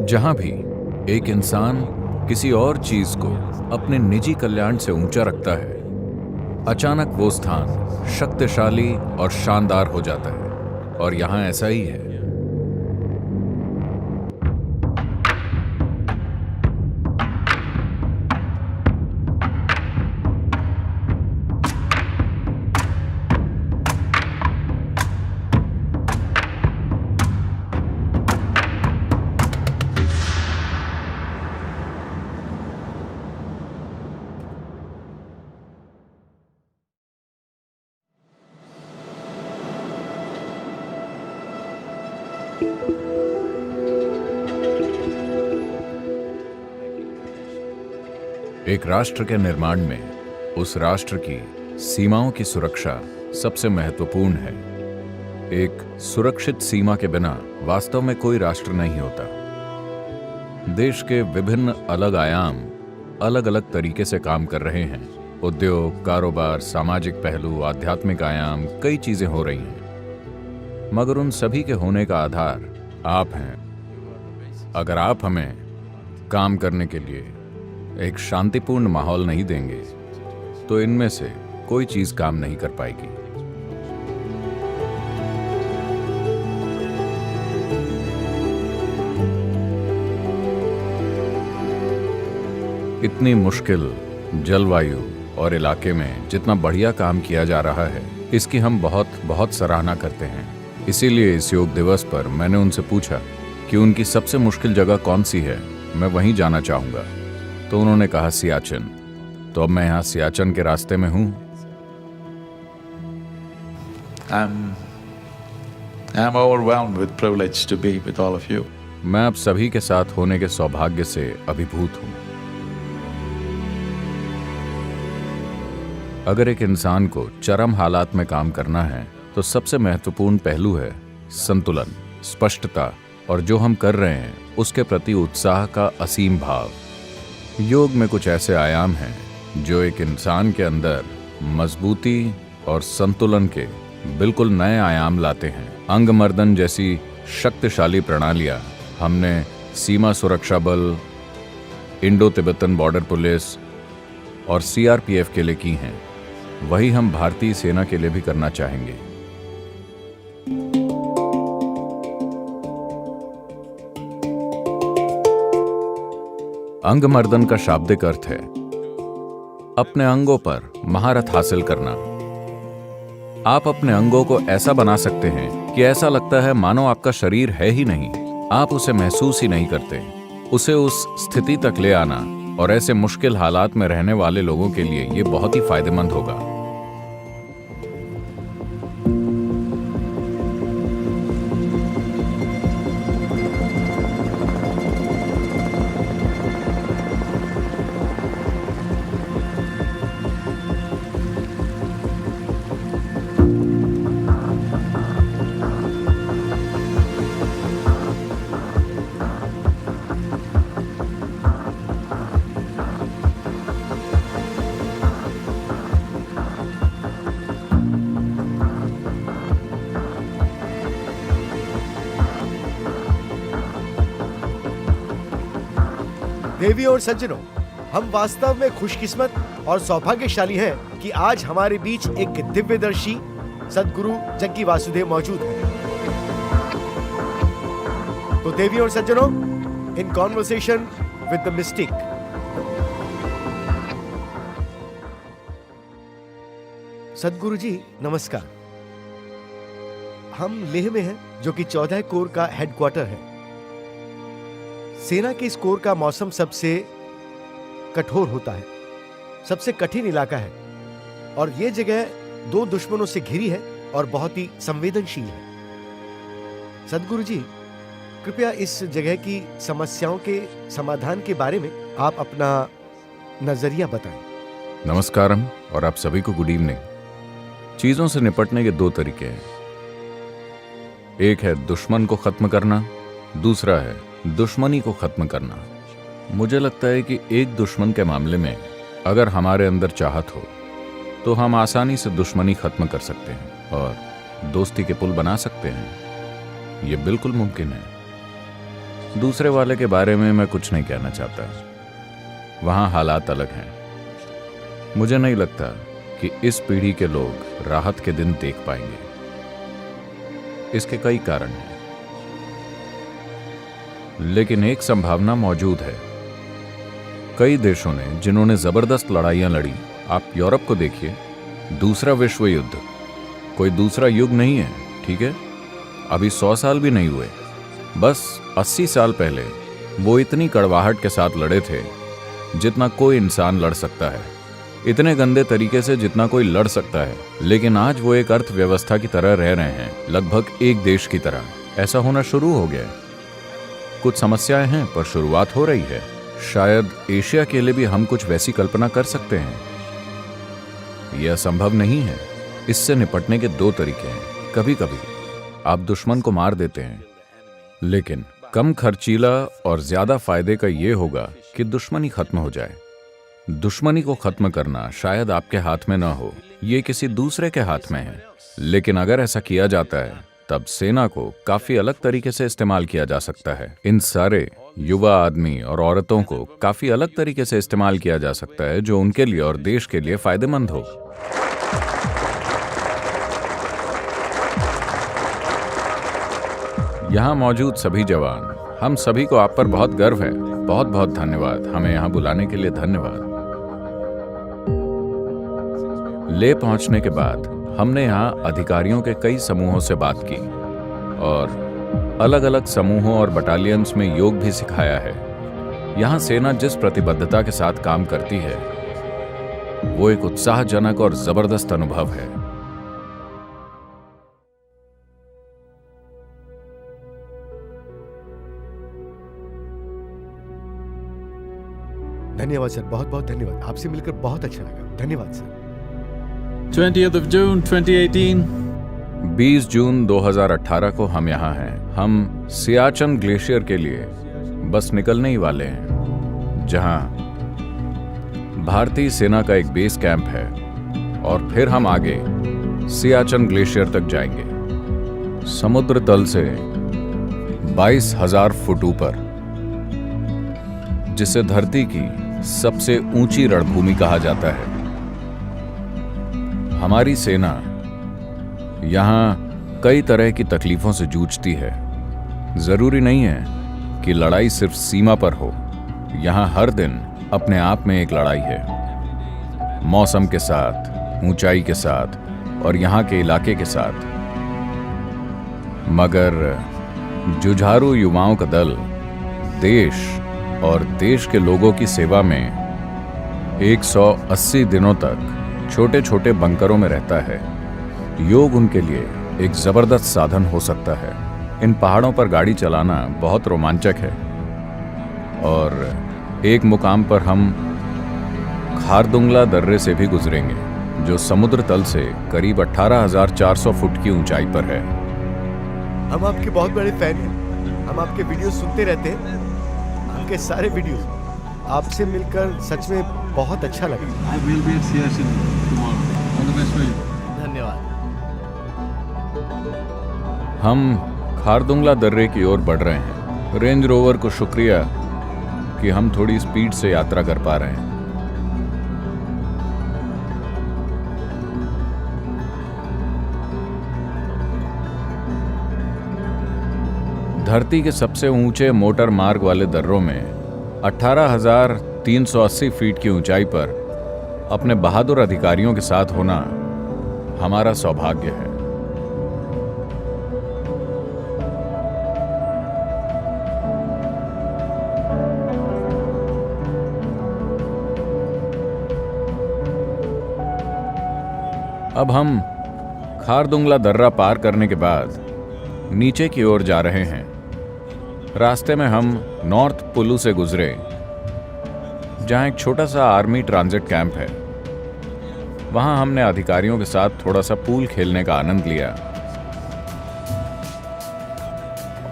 जहां भी एक इंसान किसी और चीज को अपने निजी कल्याण से ऊंचा रखता है, अचानक वो स्थान शक्तिशाली और शानदार हो जाता है। और यहां ऐसा ही है। एक राष्ट्र के निर्माण में उस राष्ट्र की सीमाओं की सुरक्षा सबसे महत्वपूर्ण है। एक सुरक्षित सीमा के बिना वास्तव में कोई राष्ट्र नहीं होता। देश के विभिन्न अलग आयाम अलग अलग तरीके से काम कर रहे हैं। उद्योग, कारोबार, सामाजिक पहलू, आध्यात्मिक आयाम, कई चीजें हो रही हैं, मगर उन सभी के होने का आधार आप हैं। अगर आप हमें काम करने के लिए एक शांतिपूर्ण माहौल नहीं देंगे तो इनमें से कोई चीज काम नहीं कर पाएगी। इतनी मुश्किल जलवायु और इलाके में जितना बढ़िया काम किया जा रहा है, इसकी हम बहुत बहुत सराहना करते हैं। इसीलिए इस योग दिवस पर मैंने उनसे पूछा कि उनकी सबसे मुश्किल जगह कौन सी है, मैं वहीं जाना चाहूंगा। तो उन्होंने कहा सियाचिन। तो अब मैं यहाँ सियाचिन के रास्ते में हूँ। I'm overwhelmed with privilege to be with all of you. मैं आप सभी के साथ होने के सौभाग्य से अभिभूत हूँ। अगर एक इंसान को चरम हालात में काम करना है तो सबसे महत्वपूर्ण पहलू है संतुलन, स्पष्टता और जो हम कर रहे हैं उसके प्रति उत्साह का असीम भाव। योग में कुछ ऐसे आयाम हैं जो एक इंसान के अंदर मजबूती और संतुलन के बिल्कुल नए आयाम लाते हैं। अंगमर्दन जैसी शक्तिशाली प्रणालियां हमने सीमा सुरक्षा बल, इंडो तिब्बतन बॉर्डर पुलिस और सीआरपीएफ के लिए की हैं। वही हम भारतीय सेना के लिए भी करना चाहेंगे। अंगमर्दन का शाब्दिक अर्थ है अपने अंगों पर महारत हासिल करना। आप अपने अंगों को ऐसा बना सकते हैं कि ऐसा लगता है मानो आपका शरीर है ही नहीं। आप उसे महसूस ही नहीं करते। उसे उस स्थिति तक ले आना और ऐसे मुश्किल हालात में रहने वाले लोगों के लिए यह बहुत ही फायदेमंद होगा। देवियों और सज्जनों, हम वास्तव में खुशकिस्मत और सौभाग्यशाली हैं कि आज हमारे बीच एक दिव्यदर्शी सद्गुरु जग्गी वासुदेव मौजूद हैं। तो देवियों और सज्जनों, in conversation with the mystic. Sadhguru ji नमस्कार। हम लेह में हैं, जो कि 14 कोर का हेडक्वार्टर है। सेना के इस कोर का मौसम सबसे कठोर होता है, सबसे कठिन इलाका है और यह जगह दो दुश्मनों से घिरी है और बहुत ही संवेदनशील है। सद्गुरु जी, कृपया इस जगह की समस्याओं के समाधान के बारे में आप अपना नजरिया बताएं। नमस्कारम और आप सभी को गुड इवनिंग। चीजों से निपटने के दो तरीके हैं। एक है दुश्मन को खत्म करना, दूसरा है दुश्मनी को खत्म करना। मुझे लगता है कि एक दुश्मन के मामले में अगर हमारे अंदर चाहत हो तो हम आसानी से दुश्मनी खत्म कर सकते हैं और दोस्ती के पुल बना सकते हैं। ये बिल्कुल मुमकिन है। दूसरे वाले के बारे में मैं कुछ नहीं कहना चाहता। वहां हालात अलग हैं। मुझे नहीं लगता कि इस पीढ़ी के लोग राहत के दिन देख पाएंगे। इसके कई कारण हैं, लेकिन एक संभावना मौजूद है। कई देशों ने जिन्होंने जबरदस्त लड़ाइयां लड़ी, आप यूरोप को देखिए, दूसरा विश्व युद्ध कोई दूसरा युग नहीं है, ठीक है? अभी 100 साल भी नहीं हुए, बस 80 साल पहले वो इतनी कड़वाहट के साथ लड़े थे जितना कोई इंसान लड़ सकता है, इतने गंदे तरीके से जितना कोई लड़ सकता है। लेकिन आज वो एक अर्थव्यवस्था की तरह रह रहे हैं, लगभग एक देश की तरह। ऐसा होना शुरू हो गया। कुछ समस्याएं हैं, पर शुरुआत हो रही है। शायद एशिया के लिए भी हम कुछ वैसी कल्पना कर सकते हैं। यह संभव नहीं है। इससे निपटने के 2 तरीके हैं। कभी कभी आप दुश्मन को मार देते हैं, लेकिन कम खर्चीला और ज्यादा फायदे का यह होगा कि दुश्मनी खत्म हो जाए। दुश्मनी को खत्म करना शायद आपके हाथ में न हो, ये किसी दूसरे के हाथ में है। लेकिन अगर ऐसा किया जाता है, तब सेना को काफी अलग तरीके से इस्तेमाल किया जा सकता है। इन सारे युवा आदमी और औरतों को काफी अलग तरीके से इस्तेमाल किया जा सकता है, जो उनके लिए और देश के लिए फायदेमंद हो। यहाँ मौजूद सभी जवान, हम सभी को आप पर बहुत गर्व है। बहुत बहुत धन्यवाद। हमें यहाँ बुलाने के लिए धन्यवाद। ले पहुंचने के बाद हमने यहाँ अधिकारियों के कई समूहों से बात की और अलग अलग समूहों और बटालियंस में योग भी सिखाया है। यहाँ सेना जिस प्रतिबद्धता के साथ काम करती है, वो एक उत्साहजनक और जबरदस्त अनुभव है। धन्यवाद सर, बहुत बहुत धन्यवाद। आपसे मिलकर बहुत अच्छा लगा। धन्यवाद सर। 20th of June 2018 20 जून 2018 को हम यहाँ हैं। हम सियाचन ग्लेशियर के लिए बस निकलने ही वाले हैं, जहाँ भारतीय सेना का एक बेस कैंप है, और फिर हम आगे सियाचन ग्लेशियर तक जाएंगे। समुद्र तल से 22,000 फुट ऊपर, जिसे धरती की सबसे ऊंची रणभूमि कहा जाता है। हमारी सेना यहाँ कई तरह की तकलीफों से जूझती है। जरूरी नहीं है कि लड़ाई सिर्फ सीमा पर हो। यहाँ हर दिन अपने आप में एक लड़ाई है, मौसम के साथ, ऊंचाई के साथ और यहाँ के इलाके के साथ। मगर जुझारू युवाओं का दल देश और देश के लोगों की सेवा में 180 दिनों तक छोटे छोटे बंकरों में रहता है। योग उनके लिए एक जबरदस्त साधन हो सकता है। इन पहाड़ों पर गाड़ी चलाना बहुत रोमांचक है, और एक मुकाम पर हम खारदुंगला दर्रे से भी गुजरेंगे, जो समुद्र तल से करीब 18,400 फुट की ऊंचाई पर है। हम आपके बहुत बड़े फैन हैं। हम आपके वीडियो सुनते रहते हैं, आपके सारे वीडियो। आपसे मिलकर सच में बहुत अच्छा लगा। I will be at Siachen tomorrow. All the best for you. धन्यवाद। हम खारदुंगला दर्रे की ओर बढ़ रहे हैं। रेंज रोवर को शुक्रिया कि हम थोड़ी स्पीड से यात्रा कर पा रहे हैं। धरती के सबसे ऊंचे मोटर मार्ग वाले दर्रों में 18,380 फीट की ऊंचाई पर अपने बहादुर अधिकारियों के साथ होना हमारा सौभाग्य है। अब हम खारदुंगला दर्रा पार करने के बाद नीचे की ओर जा रहे हैं। रास्ते में हम नॉर्थ पुलू से गुजरे, जहां एक छोटा सा आर्मी ट्रांजिट कैंप है। वहां हमने अधिकारियों के साथ थोड़ा सा पूल खेलने का आनंद लिया,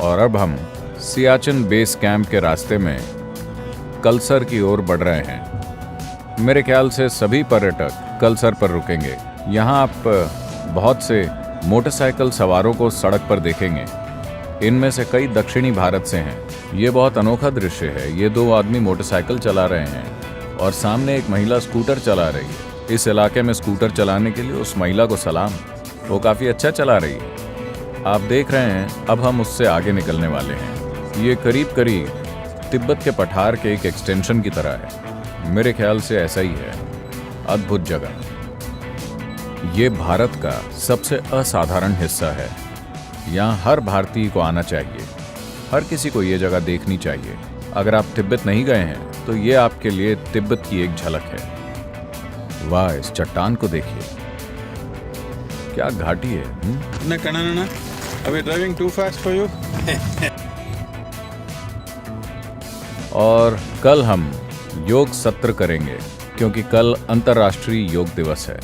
और अब हम सियाचन बेस कैंप के रास्ते में कलसर की ओर बढ़ रहे हैं। मेरे ख्याल से सभी पर्यटक कलसर पर रुकेंगे। यहाँ आप बहुत से मोटरसाइकिल सवारों को सड़क पर देखेंगे। इनमें से कई दक्षिणी भारत से हैं। ये बहुत अनोखा दृश्य है। ये दो आदमी मोटरसाइकिल चला रहे हैं और सामने एक महिला स्कूटर चला रही है। इस इलाके में स्कूटर चलाने के लिए उस महिला को सलाम, वो काफ़ी अच्छा चला रही है। आप देख रहे हैं, अब हम उससे आगे निकलने वाले हैं। ये करीब करीब तिब्बत के पठार के एक एक्सटेंशन की तरह है। मेरे ख्याल से ऐसा ही है। अद्भुत जगह। ये भारत का सबसे असाधारण हिस्सा है। यहाँ हर भारतीय को आना चाहिए। हर किसी को ये जगह देखनी चाहिए। अगर आप तिब्बत नहीं गए हैं तो ये आपके लिए तिब्बत की एक झलक है। वाह, इस चट्टान को देखिए, क्या घाटी है। No. Are we driving too fast for you? और कल हम योग सत्र करेंगे क्योंकि कल अंतर्राष्ट्रीय योग दिवस है।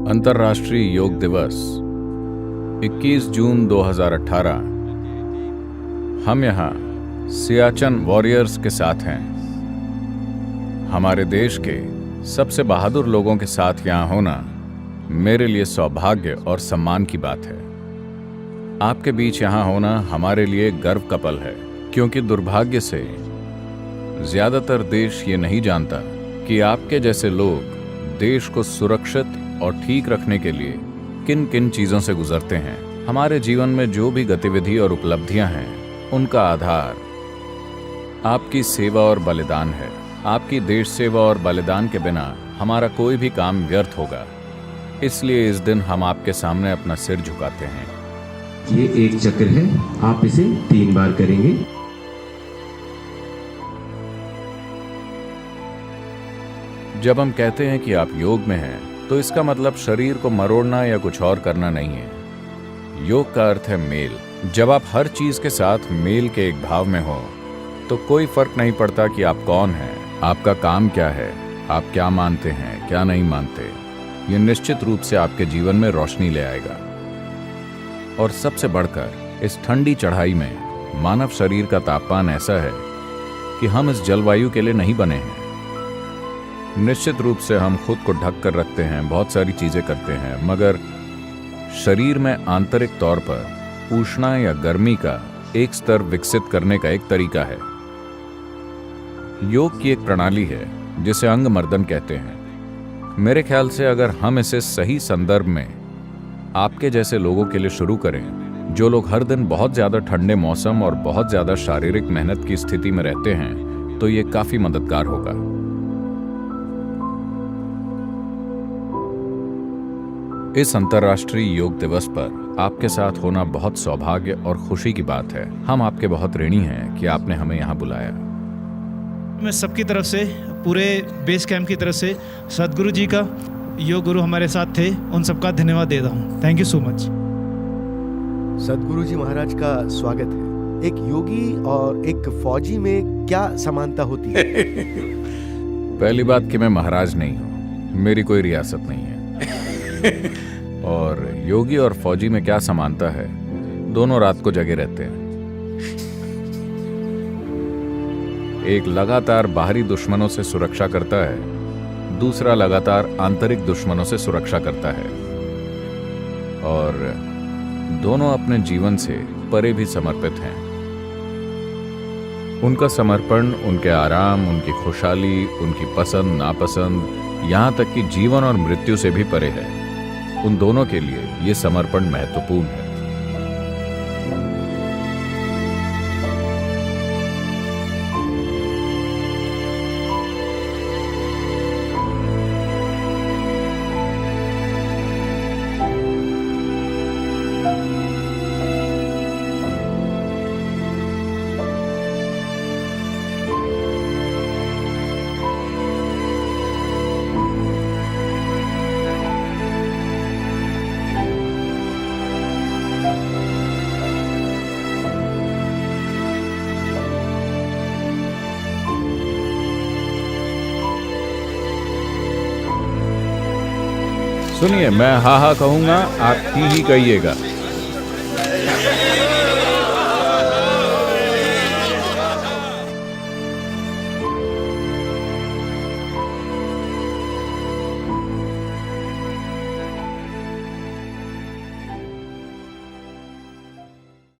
अंतर्राष्ट्रीय योग दिवस 21 जून 2018। हम यहाँ सियाचन वॉरियर्स के साथ हैं। हमारे देश के सबसे बहादुर लोगों के साथ यहाँ होना मेरे लिए सौभाग्य और सम्मान की बात है। आपके बीच यहाँ होना हमारे लिए गर्व का पल है, क्योंकि दुर्भाग्य से ज्यादातर देश ये नहीं जानता कि आपके जैसे लोग देश को सुरक्षित और ठीक रखने के लिए किन किन चीजों से गुजरते हैं। हमारे जीवन में जो भी गतिविधि और उपलब्धियां हैं, उनका आधार आपकी सेवा और बलिदान है। आपकी देश सेवा और बलिदान के बिना हमारा कोई भी काम व्यर्थ होगा। इसलिए इस दिन हम आपके सामने अपना सिर झुकाते हैं। ये एक चक्र है, आप इसे 3 बार करेंगे। जब हम कहते हैं कि आप योग में हैं, तो इसका मतलब शरीर को मरोड़ना या कुछ और करना नहीं है। योग का अर्थ है मेल। जब आप हर चीज के साथ मेल के एक भाव में हो, तो कोई फर्क नहीं पड़ता कि आप कौन हैं, आपका काम क्या है, आप क्या मानते हैं, क्या नहीं मानते। ये निश्चित रूप से आपके जीवन में रोशनी ले आएगा। और सबसे बढ़कर इस ठंडी चढ़ाई में मानव शरीर का तापमान ऐसा है कि हम इस जलवायु के लिए नहीं बने हैं। निश्चित रूप से हम खुद को ढक कर रखते हैं, बहुत सारी चीजें करते हैं, मगर शरीर में आंतरिक तौर पर ऊष्मा या गर्मी का एक स्तर विकसित करने का एक तरीका है। योग की एक प्रणाली है जिसे अंग मर्दन कहते हैं। मेरे ख्याल से अगर हम इसे सही संदर्भ में आपके जैसे लोगों के लिए शुरू करें, जो लोग हर दिन बहुत ज्यादा ठंडे मौसम और बहुत ज्यादा शारीरिक मेहनत की स्थिति में रहते हैं, तो ये काफी मददगार होगा। इस अंतर्राष्ट्रीय योग दिवस पर आपके साथ होना बहुत सौभाग्य और खुशी की बात है। हम आपके बहुत ऋणी हैं कि आपने हमें यहाँ बुलाया। मैं सबकी तरफ से, पूरे बेस कैंप की तरफ से सदगुरु जी का, योग गुरु हमारे साथ थे, उन सबका धन्यवाद देता हूँ। Thank you so much. सदगुरु जी महाराज का स्वागत है। एक योगी और एक फौजी में क्या समानता होती है? पहली बात कि मैं महाराज नहीं हूँ, मेरी कोई रियासत नहीं है। और योगी और फौजी में क्या समानता है? दोनों रात को जगे रहते हैं। एक लगातार बाहरी दुश्मनों से सुरक्षा करता है, दूसरा लगातार आंतरिक दुश्मनों से सुरक्षा करता है। और दोनों अपने जीवन से परे भी समर्पित हैं। उनका समर्पण उनके आराम, उनकी खुशहाली, उनकी पसंद नापसंद, यहाँ तक कि जीवन और मृत्यु से भी परे है। उन दोनों के लिए ये समर्पण महत्वपूर्ण है। सुनिए, मैं हा हा कहूंगा, आप ही कहिएगा।